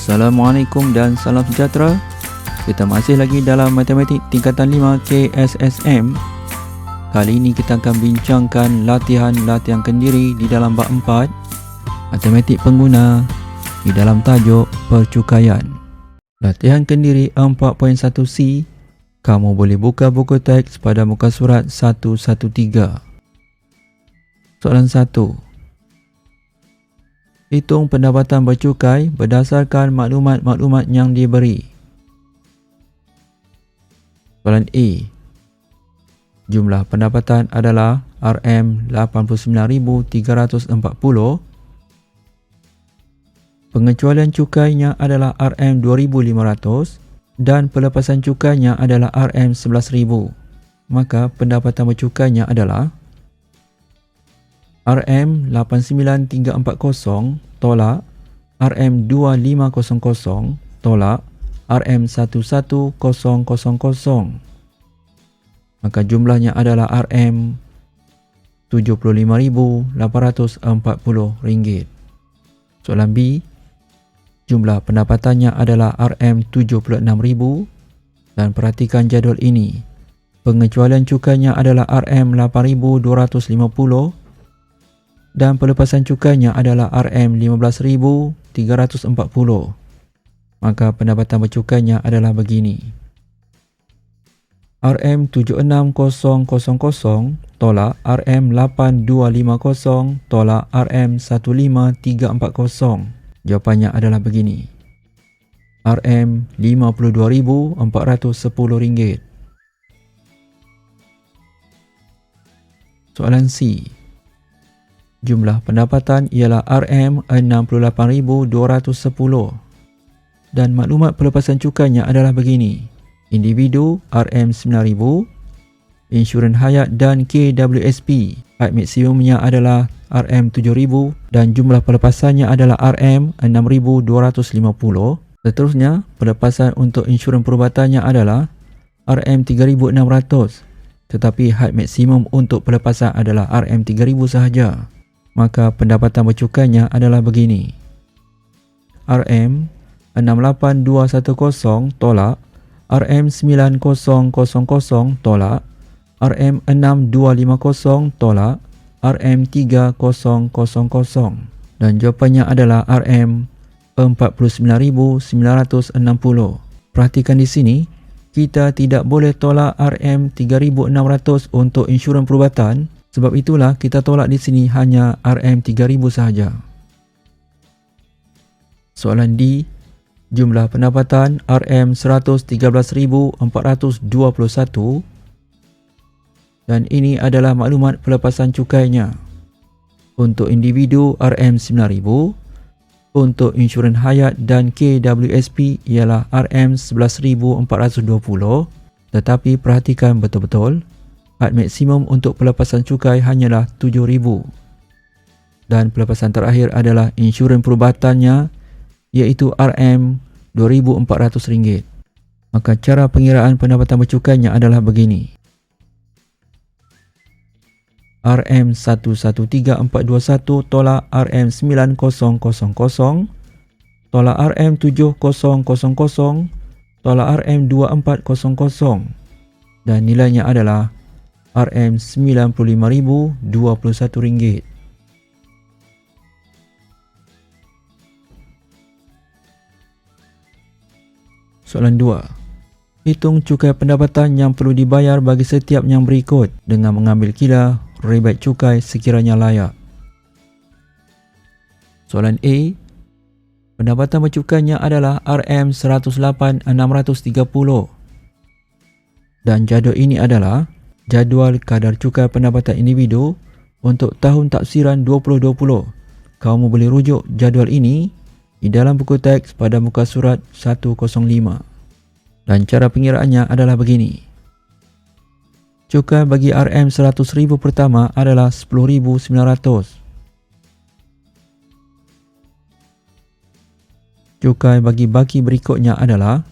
Assalamualaikum dan salam sejahtera. Kita masih lagi dalam Matematik Tingkatan 5 KSSM. Kali ini kita akan bincangkan latihan kendiri di dalam bab 4 Matematik Pengguna di dalam tajuk Percukaian. Latihan kendiri 4.1C. Kamu boleh buka buku teks pada muka surat 113. Soalan 1. Hitung pendapatan bercukai berdasarkan maklumat-maklumat yang diberi. Soalan A. Jumlah pendapatan adalah RM89,340. Pengecualian cukainya adalah RM2,500 dan pelepasan cukainya adalah RM11,000. Maka pendapatan bercukainya adalah RM89,340 tolak RM2500 tolak RM11,000. Maka jumlahnya adalah RM75,840. Soalan B. Jumlah pendapatannya adalah RM76,000 dan perhatikan jadual ini. Pengecualian cukainya adalah RM8,250 dan pelepasan cukainya adalah RM15,340. Maka pendapatan bercukainya adalah begini. RM76,000 tolak RM8250 tolak RM15,340. Jawapannya adalah begini. RM52,410. Soalan C. Jumlah pendapatan ialah RM68,210 dan maklumat pelepasan cukainya adalah begini. Individu RM9,000, insurans hayat dan KWSP. Had maksimumnya adalah RM7,000 dan jumlah pelepasannya adalah RM6,250. Seterusnya, pelepasan untuk insurans perubatannya adalah RM3,600, tetapi had maksimum untuk pelepasan adalah RM3,000 sahaja. Maka pendapatan bercukainya adalah begini. RM68,210 tolak RM90,000 tolak RM6250 tolak RM30,000. Dan jawapannya adalah RM49,960. Perhatikan di sini, kita tidak boleh tolak RM3,600 untuk insurans perubatan. Sebab itulah kita tolak di sini hanya RM3,000 sahaja. Soalan D. Jumlah pendapatan RM113,421 dan ini adalah maklumat pelepasan cukainya. Untuk individu RM9,000, untuk insurans hayat dan KWSP ialah RM11,420. Tetapi perhatikan betul-betul, had maksimum untuk pelepasan cukai hanyalah RM7,000. Dan pelepasan terakhir adalah insurans perubatannya iaitu RM2,400. Maka cara pengiraan pendapatan bercukainya adalah begini. RM113,421 tolak RM90,000 tolak RM70,000 tolak RM24,000 dan nilainya adalah RM95,021. Soalan 2. Hitung cukai pendapatan yang perlu dibayar bagi setiap yang berikut dengan mengambil kira rebate cukai sekiranya layak. Soalan A. Pendapatan bercukainya adalah RM108,630 dan jadual ini adalah jadual kadar cukai pendapatan individu untuk tahun taksiran 2020. Kamu boleh rujuk jadual ini di dalam buku teks pada muka surat 105. Dan cara pengiraannya adalah begini. Cukai bagi RM100,000 pertama adalah RM10,900. Cukai bagi baki berikutnya adalah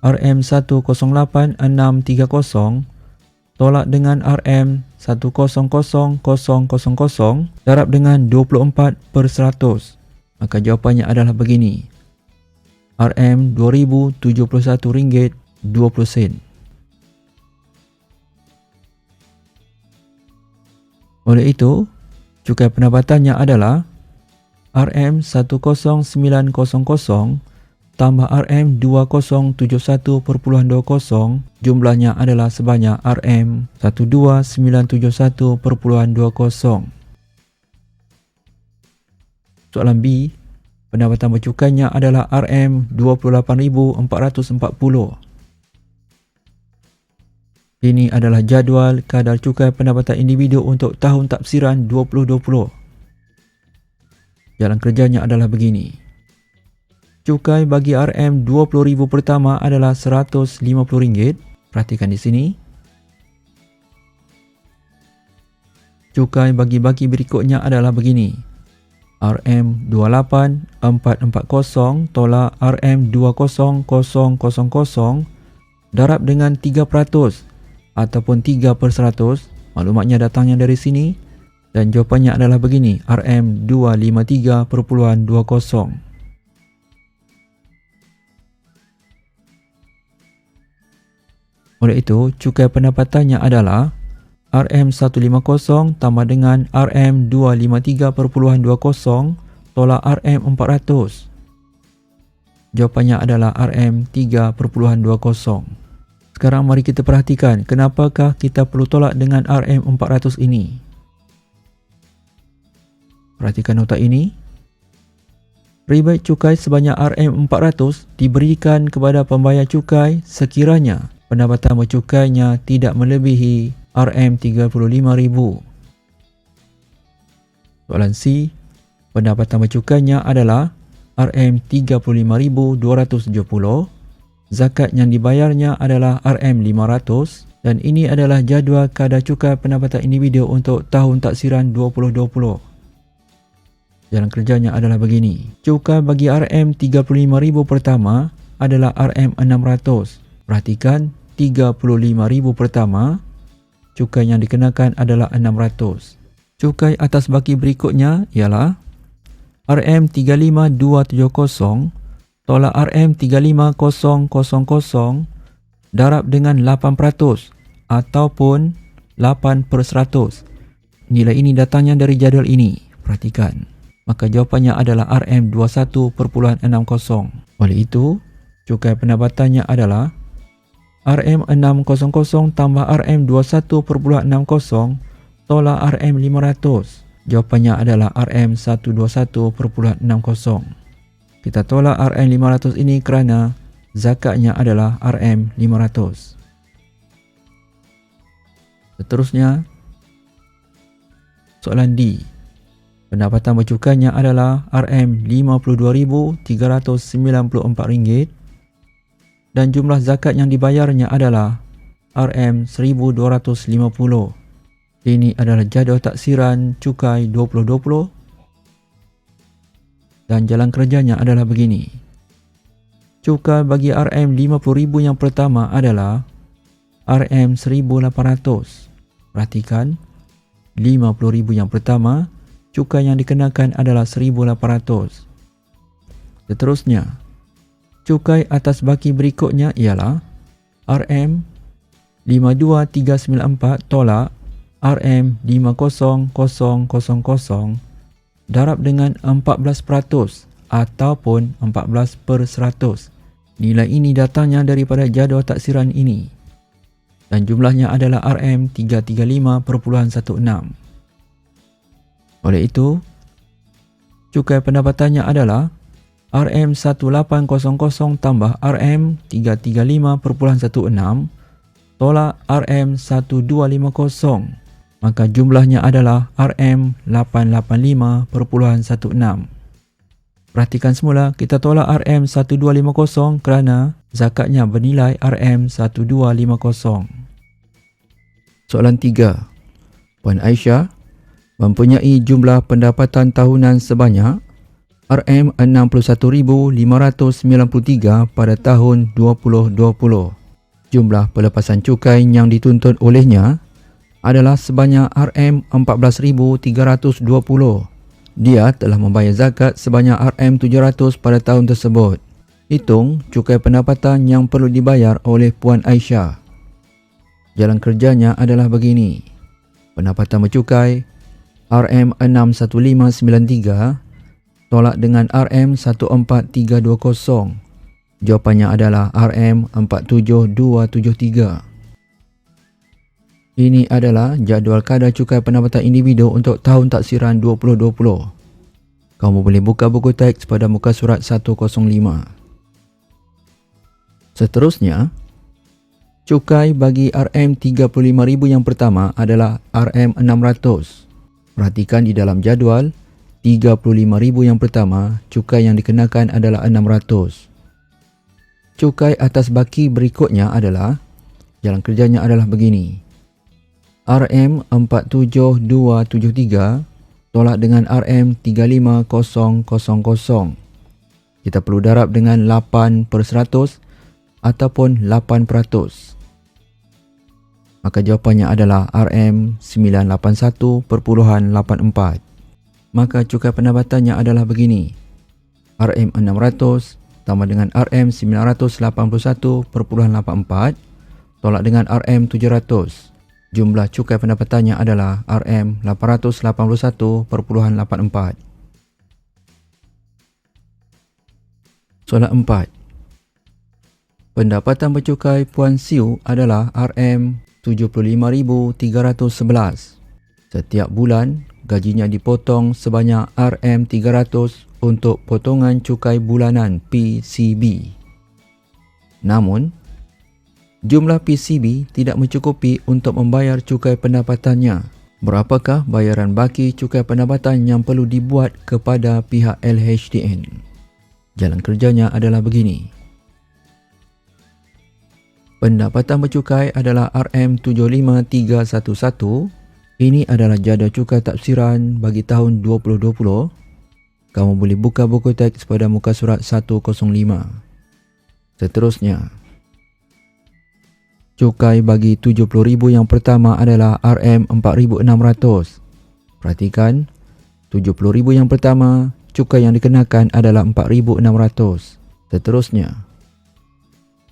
RM108,630 tolak dengan RM100,000 darab dengan 24/100. Maka jawapannya adalah begini. RM2,071.20. Oleh itu, cukai pendapatannya adalah RM10900 tambah RM2071.20, jumlahnya adalah sebanyak RM12971.20. Soalan B, pendapatan bercukainya adalah RM28,440. Ini adalah jadual kadar cukai pendapatan individu untuk tahun taksiran 2020. Jalan kerjanya adalah begini. Cukai bagi RM20,000 pertama adalah RM150. Perhatikan di sini. Cukai bagi berikutnya adalah begini. RM28440 tolak RM20000 darab dengan 3% ataupun 3/100. Maklumatnya datangnya dari sini. Dan jawapannya adalah begini. RM253.20. Oleh itu, cukai pendapatannya adalah RM150 tambah dengan RM253.20 tolak RM400. Jawapannya adalah RM3.20. Sekarang mari kita perhatikan kenapakah kita perlu tolak dengan RM400 ini. Perhatikan nota ini. Rebate cukai sebanyak RM400 diberikan kepada pembayar cukai sekiranya pendapatan bercukainya tidak melebihi RM35,000. Soalan C, pendapatan bercukainya adalah RM35,270. Zakat yang dibayarnya adalah RM500 dan ini adalah jadual kadar cukai pendapatan individu untuk tahun taksiran 2020. Jalan kerjanya adalah begini. Cukai bagi RM35,000 pertama adalah RM600. Perhatikan, 35,000 pertama, cukai yang dikenakan adalah 600. Cukai atas baki berikutnya ialah RM35270 tolak RM35000 darab dengan 8% ataupun 8/100. Nilai ini datangnya dari jadual ini. Perhatikan. Maka jawapannya adalah RM21.60. Oleh itu, cukai pendapatannya adalah RM600 tambah RM21.60 tolak RM500. Jawapannya adalah RM121.60. Kita tolak RM500 ini kerana zakatnya adalah RM500. Seterusnya, soalan D. Pendapatan bercukainya adalah RM52,394 dan jumlah zakat yang dibayarnya adalah RM1,250. Ini adalah jadual taksiran cukai 2020 dan jalan kerjanya adalah begini. Cukai bagi RM50,000 yang pertama adalah RM1,800. Perhatikan, 50,000 yang pertama, cukai yang dikenakan adalah 1,800. Seterusnya, cukai atas baki berikutnya ialah RM52,394 tolak RM50,000 darab dengan 14% ataupun 14/100. Nilai ini datangnya daripada jadual taksiran ini dan jumlahnya adalah RM335.16. Oleh itu, cukai pendapatannya adalah RM1800 tambah RM335.16 tolak RM1250. Maka jumlahnya adalah RM885.16. Perhatikan semula, kita tolak RM1250 kerana zakatnya bernilai RM1250. Soalan 3. Puan Aisyah mempunyai jumlah pendapatan tahunan sebanyak RM61,593 pada tahun 2020. Jumlah pelepasan cukai yang dituntut olehnya adalah sebanyak RM14,320. Dia telah membayar zakat sebanyak RM700 pada tahun tersebut. Hitung cukai pendapatan yang perlu dibayar oleh Puan Aisyah. Jalan kerjanya adalah begini. Pendapatan bercukai RM61593 tolak dengan RM14320. Jawapannya adalah RM47273. Ini adalah jadual kadar cukai pendapatan individu untuk tahun taksiran 2020. Kamu boleh buka buku teks pada muka surat 105. Seterusnya, cukai bagi RM35,000 yang pertama adalah RM600. Perhatikan di dalam jadual, 35,000 yang pertama, cukai yang dikenakan adalah 600. Cukai atas baki berikutnya adalah, jalan kerjanya adalah begini. RM47273 tolak dengan RM35000. Kita perlu darab dengan 8% ataupun 8%. Maka jawapannya adalah RM981.84. Maka cukai pendapatannya adalah begini. RM600 tambah dengan RM981.84 tolak dengan RM700. Jumlah cukai pendapatannya adalah RM881.84. Soalan 4. Pendapatan bercukai Puan Siu adalah RM75,311. Setiap bulan, gajinya dipotong sebanyak RM300 untuk potongan cukai bulanan PCB. Namun, jumlah PCB tidak mencukupi untuk membayar cukai pendapatannya. Berapakah bayaran baki cukai pendapatan yang perlu dibuat kepada pihak LHDN? Jalan kerjanya adalah begini. Pendapatan bercukai adalah RM75311. Ini adalah jadual cukai taksiran bagi tahun 2020. Kamu boleh buka buku teks pada muka surat 105. Seterusnya, cukai bagi 70,000 yang pertama adalah RM4,600. Perhatikan, 70,000 yang pertama, cukai yang dikenakan adalah 4,600. Seterusnya,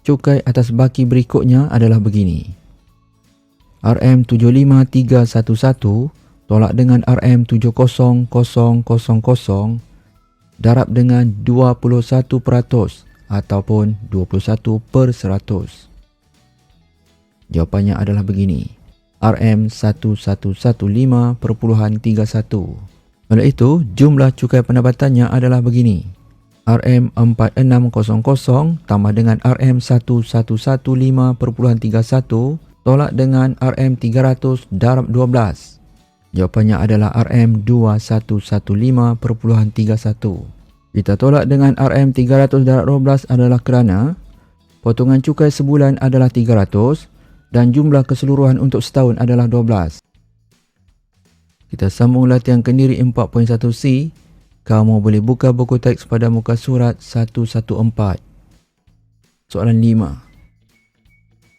cukai atas baki berikutnya adalah begini. RM75311 tolak dengan RM70000 darab dengan 21% ataupun 21%. Jawapannya adalah begini. RM1115.31. Oleh itu, jumlah cukai pendapatannya adalah begini. RM4600 tambah dengan RM1115.31 tolak dengan RM300 darab 12. Jawapannya adalah RM2115.31. Kita tolak dengan RM300 darab 12 adalah kerana potongan cukai sebulan adalah 300 dan jumlah keseluruhan untuk setahun adalah 12. Kita sambung latihan kendiri 4.1c. Kamu boleh buka buku teks pada muka surat 114. Soalan 5.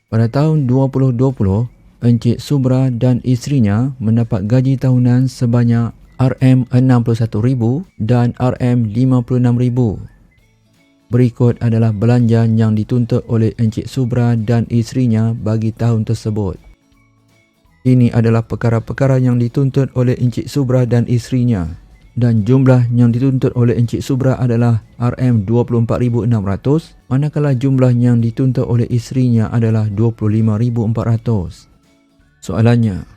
Pada tahun 2020, Encik Subra dan isterinya mendapat gaji tahunan sebanyak RM61,000 dan RM56,000. Berikut adalah belanja yang dituntut oleh Encik Subra dan isterinya bagi tahun tersebut. Ini adalah perkara-perkara yang dituntut oleh Encik Subra dan isterinya. Dan jumlah yang dituntut oleh Encik Subra adalah RM24,600, manakala jumlah yang dituntut oleh isterinya adalah RM25,400. Soalannya,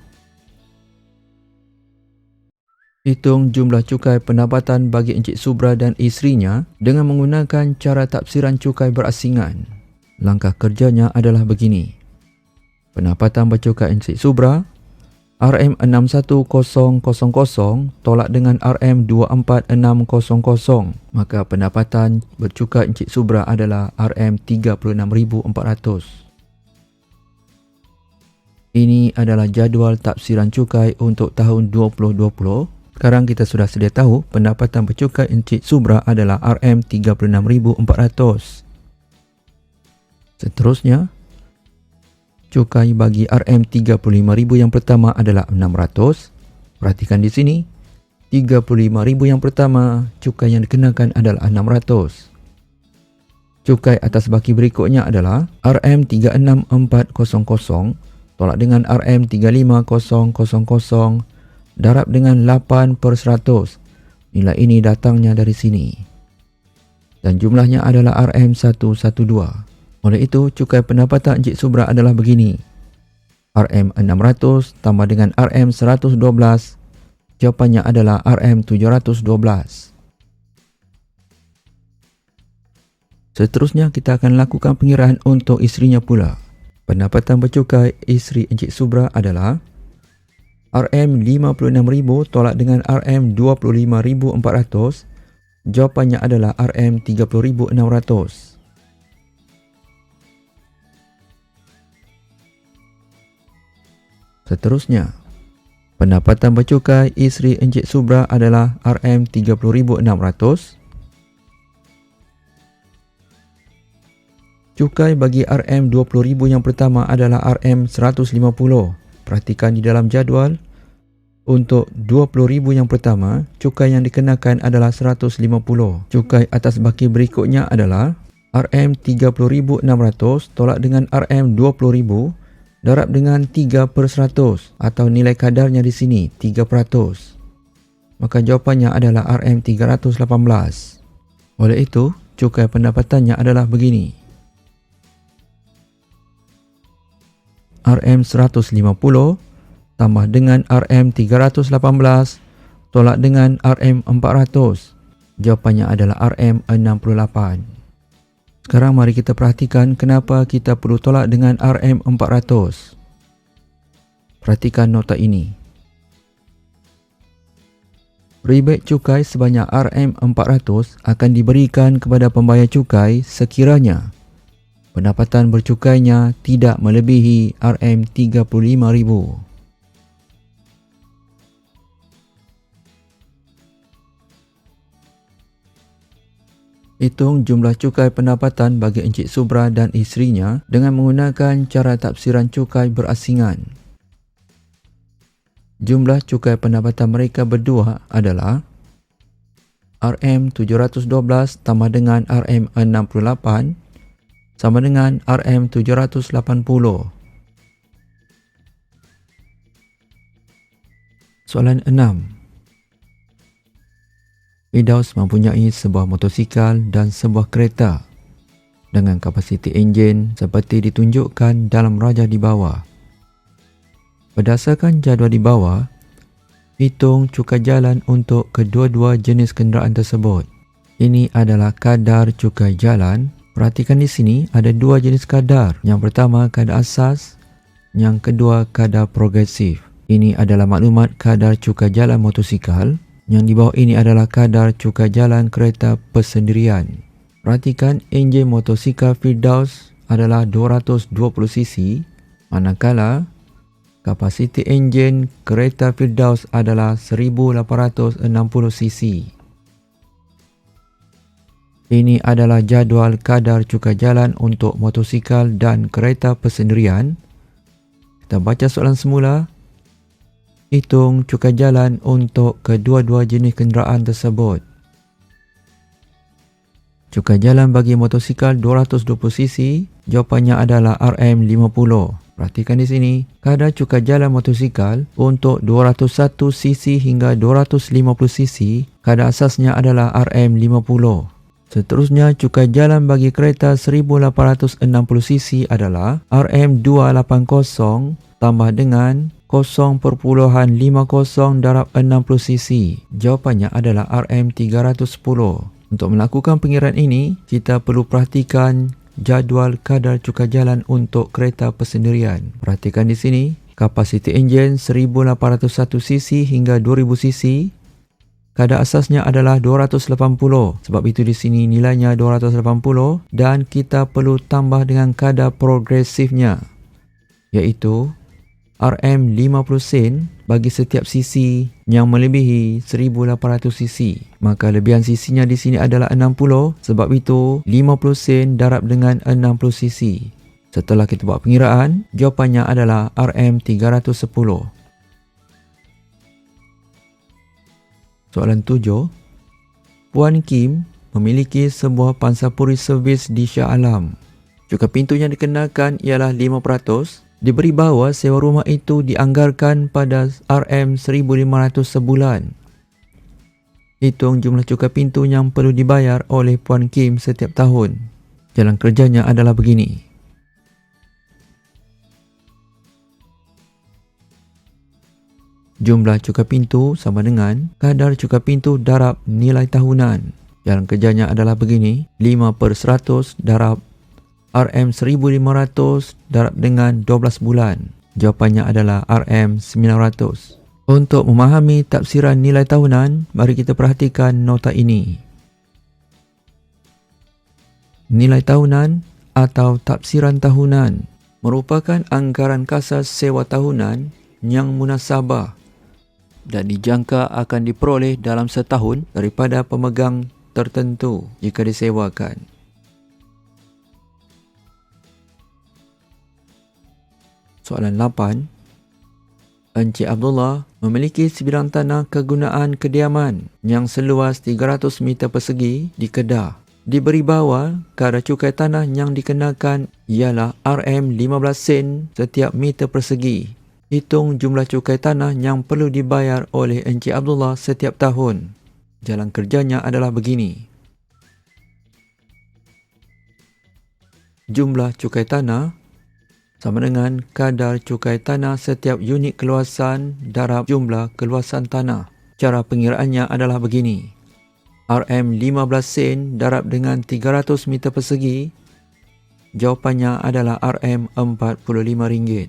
hitung jumlah cukai pendapatan bagi Encik Subra dan isterinya dengan menggunakan cara tafsiran cukai berasingan. Langkah kerjanya adalah begini. Pendapatan bercukai Encik Subra RM61,000 tolak dengan RM24,600. Maka pendapatan bercukai Encik Subra adalah RM36,400. Ini adalah jadual tafsiran cukai untuk tahun 2020. Sekarang kita sudah sedia tahu pendapatan bercukai Encik Subra adalah RM36,400. Seterusnya, cukai bagi RM35,000 yang pertama adalah 600. Perhatikan di sini, 35,000 yang pertama, cukai yang dikenakan adalah 600. Cukai atas baki berikutnya adalah RM36400 tolak dengan RM35000 darab dengan 8%. Nilai ini datangnya dari sini. Dan jumlahnya adalah RM112. Oleh itu, cukai pendapatan Encik Subra adalah begini. RM600 tambah dengan RM112. Jawapannya adalah RM712. Seterusnya, kita akan lakukan pengiraan untuk isterinya pula. Pendapatan bercukai isteri Encik Subra adalah RM56,000 tolak dengan RM25,400. Jawapannya adalah RM30,600. Seterusnya, pendapatan bercukai isteri Encik Subra adalah RM30,600. Cukai bagi RM20,000 yang pertama adalah RM150. Perhatikan di dalam jadual. Untuk 20,000 yang pertama, cukai yang dikenakan adalah 150. Cukai atas baki berikutnya adalah RM30,600 tolak dengan RM20,000 darab dengan 3% atau nilai kadarnya di sini 3%. Maka jawapannya adalah RM318. Oleh itu, cukai pendapatannya adalah begini. RM150 tambah dengan RM318 tolak dengan RM400. Jawapannya adalah RM68. Sekarang mari kita perhatikan kenapa kita perlu tolak dengan RM400. Perhatikan nota ini. Rebate cukai sebanyak RM400 akan diberikan kepada pembayar cukai sekiranya pendapatan bercukainya tidak melebihi RM35,000. Hitung jumlah cukai pendapatan bagi Encik Subra dan isterinya dengan menggunakan cara tafsiran cukai berasingan. Jumlah cukai pendapatan mereka berdua adalah RM712 tambah dengan RM68 sama dengan RM780. Soalan 6. Firdaus mempunyai sebuah motosikal dan sebuah kereta dengan kapasiti enjin seperti ditunjukkan dalam rajah di bawah. Berdasarkan jadual di bawah, hitung cukai jalan untuk kedua-dua jenis kenderaan tersebut. Ini adalah kadar cukai jalan. Perhatikan di sini ada dua jenis kadar. Yang pertama kadar asas, yang kedua kadar progresif. Ini adalah maklumat kadar cukai jalan motosikal. Yang di bawah ini adalah kadar cukai jalan kereta persendirian. Perhatikan enjin motosikal Firdaus adalah 220cc, manakala kapasiti enjin kereta Firdaus adalah 1860cc. Ini adalah jadual kadar cukai jalan untuk motosikal dan kereta persendirian. Kita baca soalan semula. Hitung cukai jalan untuk kedua-dua jenis kenderaan tersebut. Cukai jalan bagi motosikal 220cc, jawapannya adalah RM50. Perhatikan di sini, kadar cukai jalan motosikal untuk 201cc hingga 250cc, kadar asasnya adalah RM50. Seterusnya, cukai jalan bagi kereta 1860cc adalah RM280 tambah dengan 0.50 darab 60cc. Jawapannya adalah RM310. Untuk melakukan pengiraan ini, kita perlu perhatikan jadual kadar cukai jalan untuk kereta persendirian. Perhatikan di sini, kapasiti enjin 1801cc hingga 2000cc. Kadar asasnya adalah 280. Sebab itu di sini nilainya 280 dan kita perlu tambah dengan kadar progresifnya, iaitu RM50 sen bagi setiap cc yang melebihi 1800cc. Maka lebihan cc-nya di sini adalah 60. Sebab itu 50 sen darab dengan 60cc. Setelah kita buat pengiraan, jawapannya adalah RM310. Soalan 7. Puan Kim memiliki sebuah pansapuri servis di Shah Alam. Cukai pintu yang dikenakan ialah 5%. Diberi bahawa sewa rumah itu dianggarkan pada RM1,500 sebulan. Hitung jumlah cukai pintu yang perlu dibayar oleh Puan Kim setiap tahun. Jalan kerjanya adalah begini. Jumlah cukai pintu sama dengan kadar cukai pintu darab nilai tahunan. Jalan kerjanya adalah begini. 5/100 darab RM1,500 darab dengan 12 bulan. Jawapannya adalah RM900. Untuk memahami tafsiran nilai tahunan, mari kita perhatikan nota ini. Nilai tahunan atau tafsiran tahunan merupakan anggaran kasar sewa tahunan yang munasabah dan dijangka akan diperoleh dalam setahun daripada pemegang tertentu jika disewakan. Soalan 8. Encik Abdullah memiliki sebidang tanah kegunaan kediaman yang seluas 300 meter persegi di Kedah. Diberi bahawa kadar cukai tanah yang dikenakan ialah RM15 sen setiap meter persegi. Hitung jumlah cukai tanah yang perlu dibayar oleh Encik Abdullah setiap tahun. Jalan kerjanya adalah begini. Jumlah cukai tanah sama dengan kadar cukai tanah setiap unit keluasan darab jumlah keluasan tanah. Cara pengiraannya adalah begini. RM15 sen darab dengan 300 meter persegi. Jawapannya adalah RM45.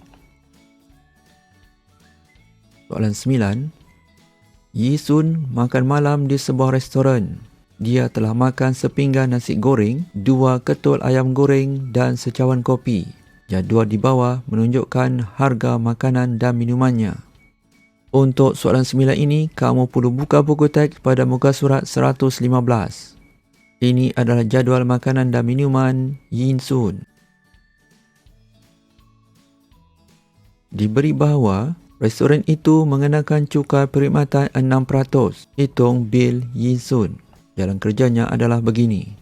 Soalan 9. Yi Sun makan malam di sebuah restoran. Dia telah makan sepinggan nasi goreng, 2 ketul ayam goreng dan secawan kopi. Jadual di bawah menunjukkan harga makanan dan minumannya. Untuk soalan 9 ini, kamu perlu buka buku teks pada muka surat 115. Ini adalah jadual makanan dan minuman Yi Sun. Diberi bahawa restoran itu mengenakan cukai perkhidmatan 6%. Hitung bil Yi Sun. Jalan kerjanya adalah begini.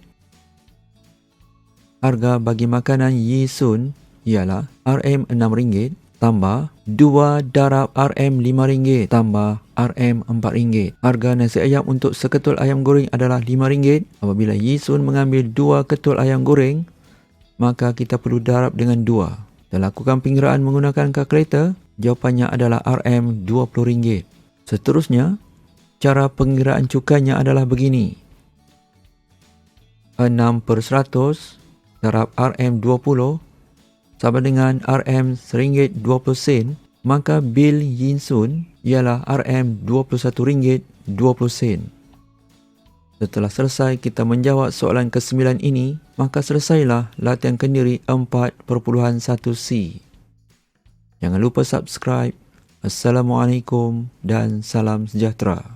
Harga bagi makanan Yi Sun ialah RM6 tambah 2 darab RM5 tambah RM4. Harga nasi ayam untuk seketul ayam goreng adalah RM5. Apabila Yi Sun mengambil 2 ketul ayam goreng, maka kita perlu darab dengan 2. Dan lakukan pengiraan menggunakan kalkulator. Jawapannya adalah RM20. Seterusnya, cara pengiraan cukainya adalah begini. 6/100 darab RM20 sama dengan RM1.20, maka bil Yi Sun ialah RM21.20. Setelah selesai kita menjawab soalan ke-9 ini, maka selesailah latihan kendiri 4.1C. Jangan lupa subscribe. Assalamualaikum dan salam sejahtera.